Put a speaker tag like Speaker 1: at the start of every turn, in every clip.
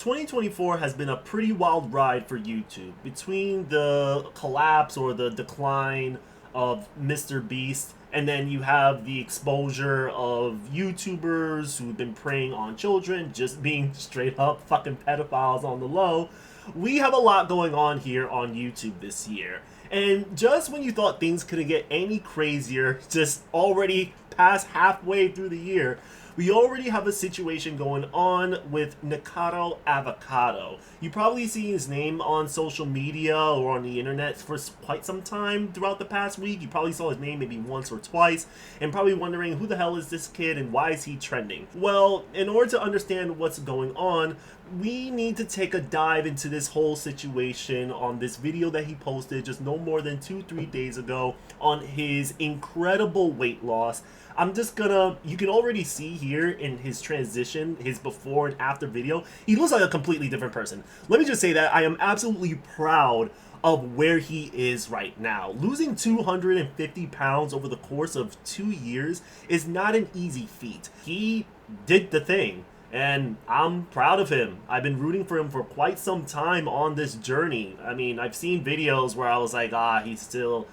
Speaker 1: 2024 has been a pretty wild ride for YouTube. Between the collapse or the decline of Mr. Beast, and then you have the exposure of YouTubers who've been preying on children, just being straight up fucking pedophiles on the low. We have a lot going on here on YouTube this year. And just when you thought things couldn't get any crazier, just already past halfway through the year, we already have a situation going on with Nikocado Avocado. You probably see his name on social media or on the internet for quite some time throughout the past week. You probably saw his name maybe once or twice and probably wondering who the hell is this kid and why is he trending? Well, in order to understand what's going on, we need to take a dive into this whole situation on this video that he posted just no more than 2-3 days ago on his incredible weight loss. You can already see here in his transition, his before and after video, he looks like a completely different person. Let me just say that I am absolutely proud of where he is right now. Losing 250 pounds over the course of 2 years is not an easy feat. He did the thing, and I'm proud of him. I've been rooting for him for quite some time on this journey. I mean, I've seen videos where I was like, he's still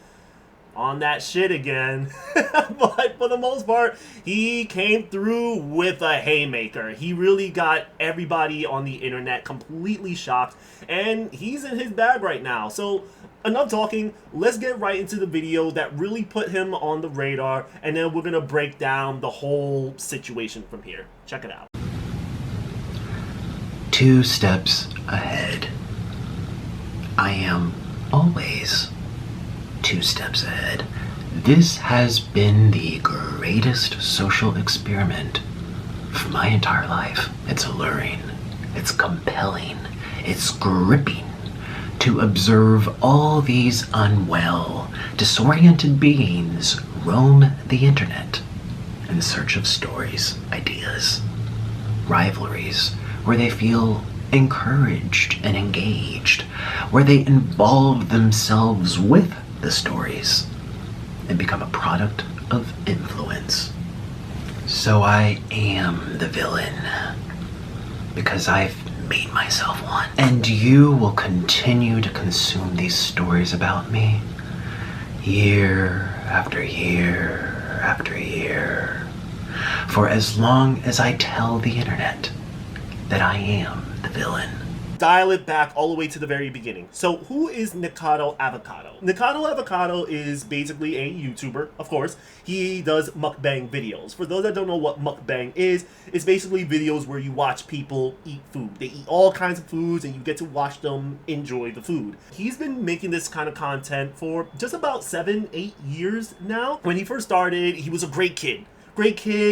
Speaker 1: on that shit again. But for the most part, he came through with a haymaker. He really got everybody on the internet completely shocked, and he's in his bag right now. So enough talking, let's get right into the video that really put him on the radar, and then we're gonna break down the whole situation from here. Check it out.
Speaker 2: 2 steps ahead. I am always 2 steps ahead. This has been the greatest social experiment for my entire life. It's alluring, it's compelling, it's gripping to observe all these unwell, disoriented beings roam the internet in search of stories, ideas, rivalries, where they feel encouraged and engaged, where they involve themselves with the stories and become a product of influence. So I am the villain because I've made myself one. And you will continue to consume these stories about me year after year after year, for as long as I tell the internet that I am the villain.
Speaker 1: Dial it back all the way to the very beginning. So who is Nikocado Avocado? Nikocado Avocado is basically a YouTuber, of course. He does mukbang videos. For those that don't know what mukbang is, it's basically videos where you watch people eat food. They eat all kinds of foods and you get to watch them enjoy the food. He's been making this kind of content for just about 7-8 years now. When he first started, he was a great kid.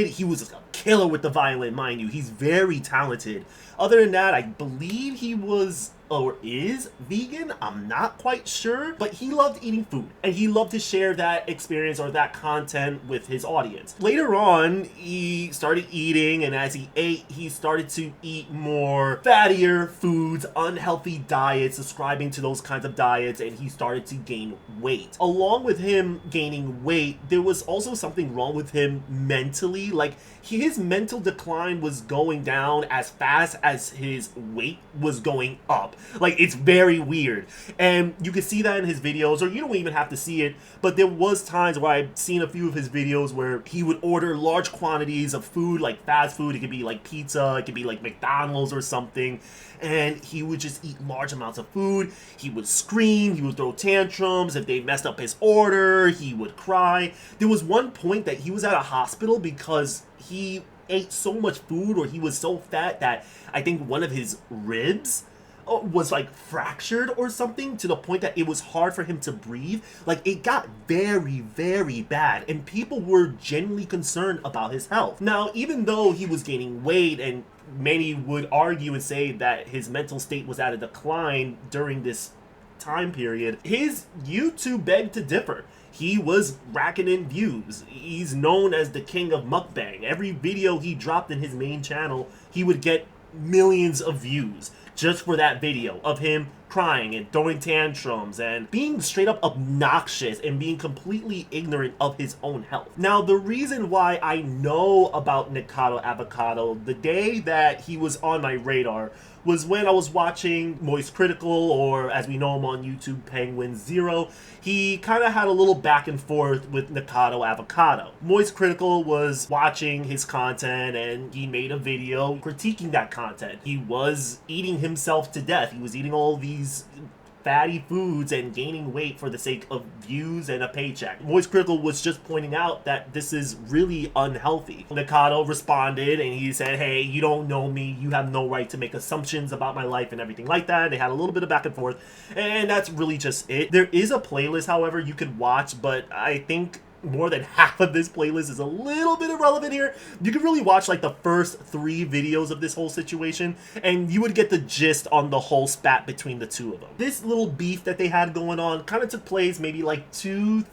Speaker 1: He was a killer with the violin, mind you. He's very talented. Other than that, I believe he was or is vegan. I'm not quite sure, but he loved eating food and he loved to share that experience or that content with his audience. Later on, he started eating, and as he ate, he started to eat more fattier foods, unhealthy diets, subscribing to those kinds of diets, and he started to gain weight. Along with him gaining weight, there was also something wrong with him mentally. Like, his mental decline was going down as fast as his weight was going up. Like, it's very weird, and you can see that in his videos, or you don't even have to see it, but there was times where I've seen a few of his videos where he would order large quantities of food, like fast food. It could be like pizza, it could be like McDonald's or something, and he would just eat large amounts of food. He would scream, he would throw tantrums. If they messed up his order, he would cry. There was one point that he was at a hospital because he ate so much food, or he was so fat that I think one of his ribs was like fractured or something, to the point that it was hard for him to breathe. Like, it got very, very bad, and people were genuinely concerned about his health. Now, even though he was gaining weight, and many would argue and say that his mental state was at a decline during this time period, his YouTube begged to differ. He was racking in views. He's known as the king of mukbang. Every video he dropped in his main channel, he would get millions of views just for that video of him crying and throwing tantrums and being straight up obnoxious and being completely ignorant of his own health. Now, the reason why I know about Nikocado Avocado, the day that he was on my radar was when I was watching Moist Critical, or as we know him on YouTube, Penguin Zero. He kind of had a little back and forth with Nikocado Avocado. Moist Critical was watching his content and he made a video critiquing that content. He was eating himself to death. He was eating all these fatty foods and gaining weight for the sake of views and a paycheck. Moist Critical was just pointing out that this is really unhealthy. Nikocado responded and he said, hey, you don't know me, you have no right to make assumptions about my life and everything like that. They had a little bit of back and forth, and that's really just it. There is a playlist, however, you could watch, but I think more than half of this playlist is a little bit irrelevant here. You could really watch like the first 3 videos of this whole situation and you would get the gist on the whole spat between the two of them. This little beef that they had going on kind of took place maybe like 2-3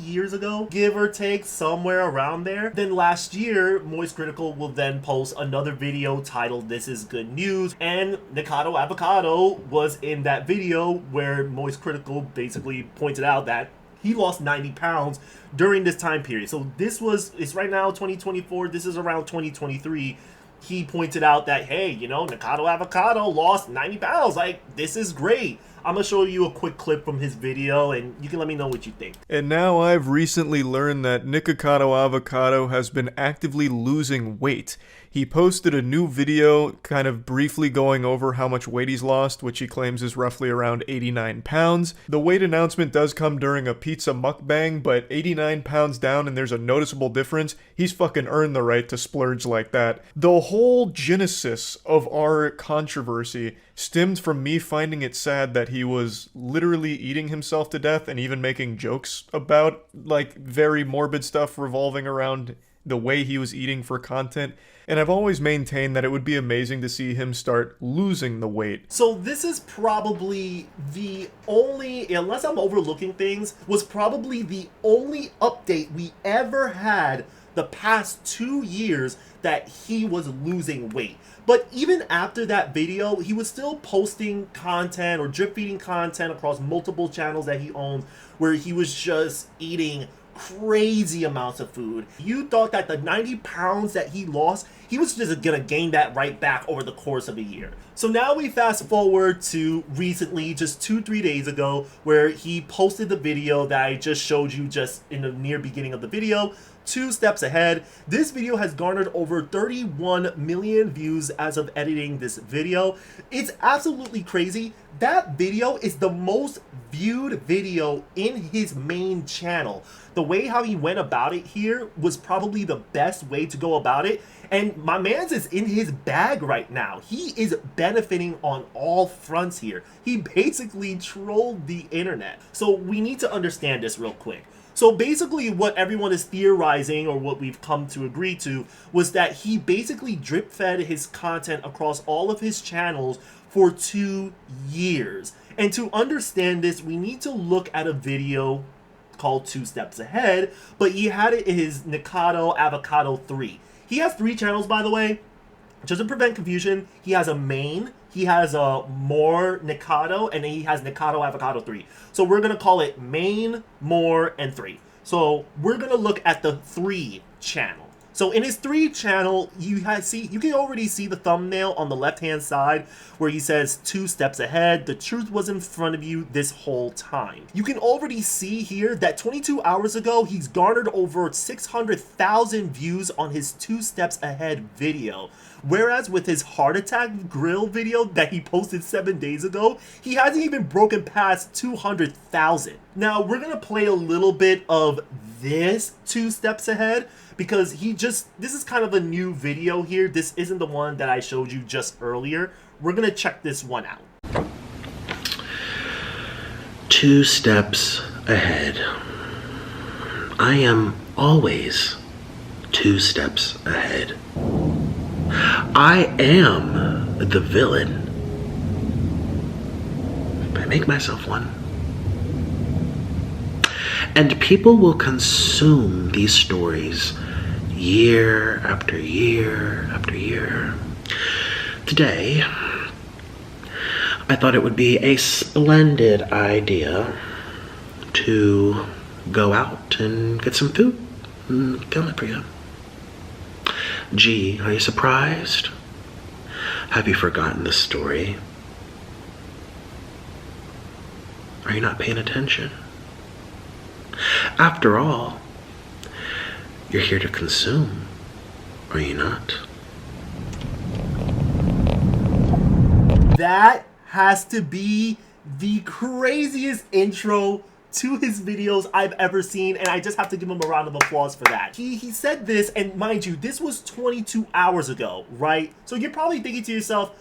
Speaker 1: years ago, give or take, somewhere around there. Then last year, Moist Critical will then post another video titled This Is Good News, and Nikocado Avocado was in that video where Moist Critical basically pointed out that he lost 90 pounds during this time period. So it's right now 2024, this is around 2023. He pointed out that, hey, you know, Nikocado Avocado lost 90 pounds. Like, this is great. I'm going to show you a quick clip from his video, and you can let me know what you think.
Speaker 3: And now I've recently learned that Nikocado Avocado has been actively losing weight. He posted a new video kind of briefly going over how much weight he's lost, which he claims is roughly around 89 pounds. The weight announcement does come during a pizza mukbang, but 89 pounds down and there's a noticeable difference, he's fucking earned the right to splurge like that. The whole genesis of our controversy stemmed from me finding it sad that he was literally eating himself to death and even making jokes about, like, very morbid stuff revolving around the way he was eating for content. And I've always maintained that it would be amazing to see him start losing the weight.
Speaker 1: So this is probably the only, unless I'm overlooking things, was probably the only update we ever had the past 2 years that he was losing weight. But even after that video, he was still posting content or drip feeding content across multiple channels that he owns where he was just eating crazy amounts of food. You thought that the 90 pounds that he lost, he was just gonna gain that right back over the course of a year. So now we fast forward to recently, just 2-3 days ago, where he posted the video that I just showed you just in the near beginning of the video. 2 steps ahead. This video has garnered over 31 million views as of editing this video. It's absolutely crazy. That video is the most viewed video in his main channel. The way how he went about it here was probably the best way to go about it. And my man's is in his bag right now. He is benefiting on all fronts here. He basically trolled the internet. So we need to understand this real quick. So basically what everyone is theorizing, or what we've come to agree to, was that he basically drip fed his content across all of his channels for 2 years. And to understand this, we need to look at a video called 2 Steps Ahead, but he had it in his Nikocado Avocado 3. He has 3 channels, by the way. Just to prevent confusion, he has a main, he has a more Nikocado, and then he has Nikocado Avocado 3. So we're going to call it main, more, and 3. So we're going to look at the 3 channel. So in his 3 channel, you can already see the thumbnail on the left-hand side where he says 2 steps ahead. The truth was in front of you this whole time. You can already see here that 22 hours ago, he's garnered over 600,000 views on his 2 steps ahead video. Whereas with his heart attack grill video that he posted 7 days ago, he hasn't even broken past 200,000. Now we're gonna play a little bit of this 2 steps ahead because this is kind of a new video here. This isn't the one that I showed you just earlier. We're gonna check this one out.
Speaker 2: 2 steps ahead. I am always 2 steps ahead. I am the villain. I make myself one. And people will consume these stories year after year after year. Today, I thought it would be a splendid idea to go out and get some food and film it for you. Gee, are you surprised? Have you forgotten the story? Are you not paying attention? After all, you're here to consume, are you not?
Speaker 1: That has to be the craziest intro to his videos I've ever seen, and I just have to give him a round of applause for that. He said this, and mind you, this was 22 hours ago, right? So you're probably thinking to yourself,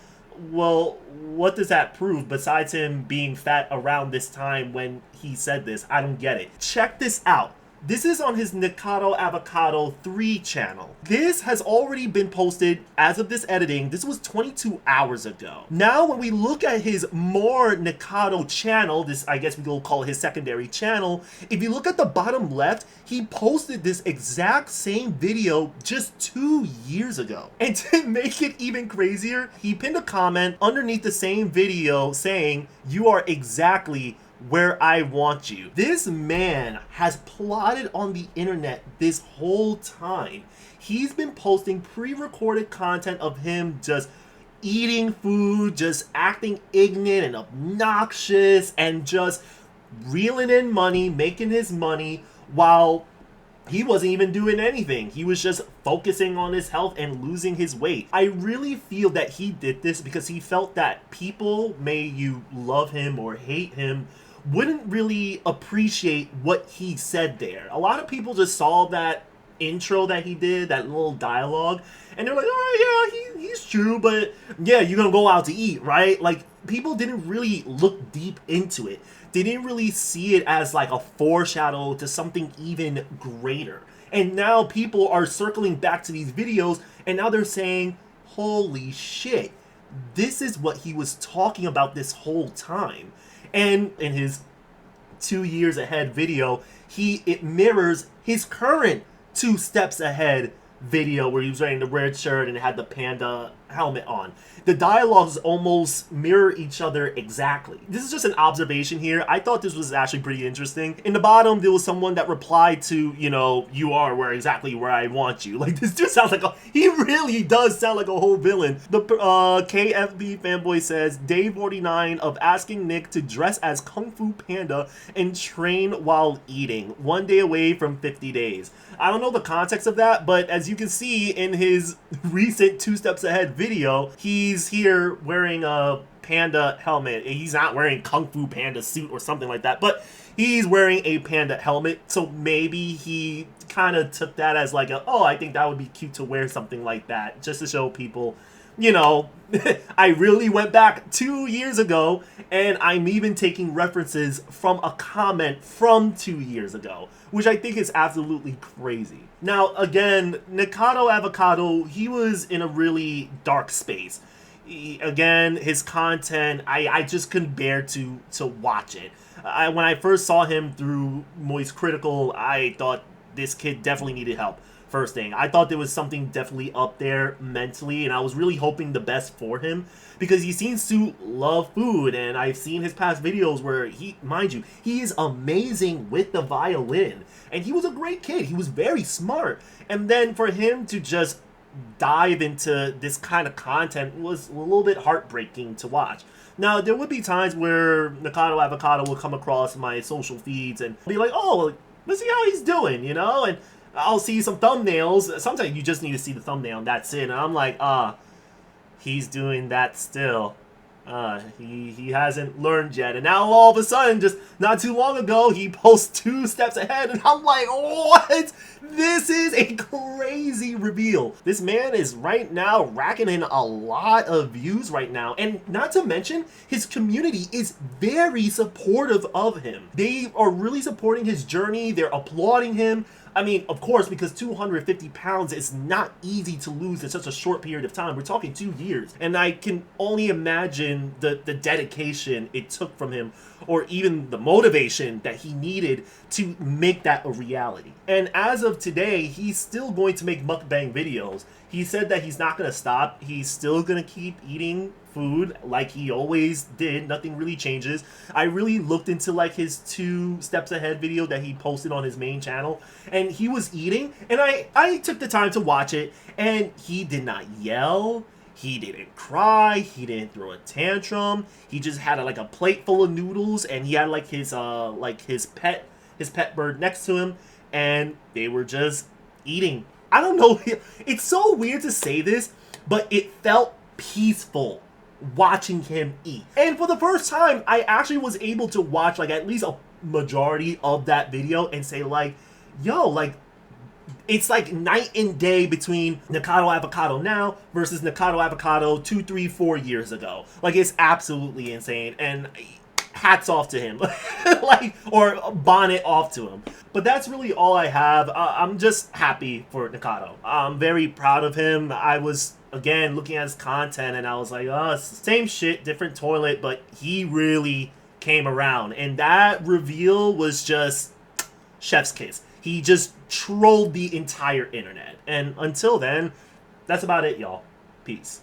Speaker 1: well, what does that prove besides him being fat around this time when he said this? I don't get it. Check this out. This is on his Nikocado Avocado 3 channel. This has already been posted as of this editing. This was 22 hours ago. Now, when we look at his more Nikocado channel, this, I guess we will call it his secondary channel, if you look at the bottom left, he posted this exact same video just 2 years ago. And to make it even crazier, he pinned a comment underneath the same video saying, "You are exactly where I want you." This man has plotted on the internet this whole time. He's been posting pre-recorded content of him just eating food, just acting ignorant and obnoxious, and just reeling in money, making his money, while he wasn't even doing anything. He was just focusing on his health and losing his weight. I really feel that he did this because he felt that people, may you love him or hate him, wouldn't really appreciate what he said there. A lot of people just saw that intro that he did, that little dialogue, and they're like, oh yeah, he's true, but yeah, you're gonna go out to eat, right? Like, people didn't really look deep into it. They didn't really see it as like a foreshadow to something even greater. And now people are circling back to these videos, and now they're saying, holy shit, this is what he was talking about this whole time. And in his 2 years ahead video, it mirrors his current 2 steps ahead video where he was wearing the red shirt and had the panda helmet on. The dialogues almost mirror each other exactly. This is just an observation here. I thought this was actually pretty interesting. In the bottom, there was someone that replied to, you know, "You are exactly where I want you." Like, this dude sounds like he really does sound like a whole villain. The KFB fanboy says, day 49 of asking Nick to dress as Kung Fu Panda and train while eating. 1 day away from 50 days. I don't know the context of that, but as you can see in his recent 2 steps ahead video, he's here wearing a panda helmet. He's not wearing Kung Fu Panda suit or something like that, but he's wearing a panda helmet, so maybe he kind of took that as like oh, I think that would be cute to wear something like that, just to show people, you know, I really went back 2 years ago, and I'm even taking references from a comment from 2 years ago, which I think is absolutely crazy. Now, again, Nikocado Avocado, he was in a really dark space. Again, his content, I just couldn't bear to watch it. When I first saw him through Moist Critical, I thought this kid definitely needed help. First thing, I thought there was something definitely up there mentally, and I was really hoping the best for him because he seems to love food, and I've seen his past videos where mind you, he is amazing with the violin, and he was a great kid. He was very smart, and then for him to just dive into this kind of content was a little bit heartbreaking to watch. Now, there would be times where Nikocado Avocado will come across my social feeds and be like, oh, let's see how he's doing, you know, and I'll see some thumbnails. Sometimes you just need to see the thumbnail and that's it. And I'm like, he's doing that still. He hasn't learned yet. And now all of a sudden, just not too long ago, he posts 2 steps ahead. And I'm like, what? This is a crazy reveal. This man is right now racking in a lot of views right now. And not to mention, his community is very supportive of him. They are really supporting his journey. They're applauding him. I mean, of course, because 250 pounds is not easy to lose in such a short period of time. We're talking 2 years. And I can only imagine the dedication it took from him, or even the motivation that he needed to make that a reality. And as of today, he's still going to make mukbang videos. He said that he's not going to stop. He's still going to keep eating food like he always did. Nothing really changes. I really looked into like his 2 steps ahead video that he posted on his main channel, and he was eating, and I took the time to watch it, and he did not yell. He didn't cry. He didn't throw a tantrum. He just had like a plate full of noodles, and he had like his pet bird next to him, and they were just eating. I don't know. It's so weird to say this, but it felt peaceful watching him eat. And for the first time, I actually was able to watch like at least a majority of that video and say like, yo, like, it's like night and day between Nikocado Avocado now versus Nikocado Avocado 2, 3, 4 years ago. Like, it's absolutely insane, and hats off to him. Like, or bonnet off to him. But that's really all I have. I'm just happy for Nikocado. I'm very proud of him. I was, again, looking at his content, and I was like, oh, it's the same shit, different toilet, but he really came around. And that reveal was just chef's kiss. He just trolled the entire internet. And until then, that's about it, y'all. Peace.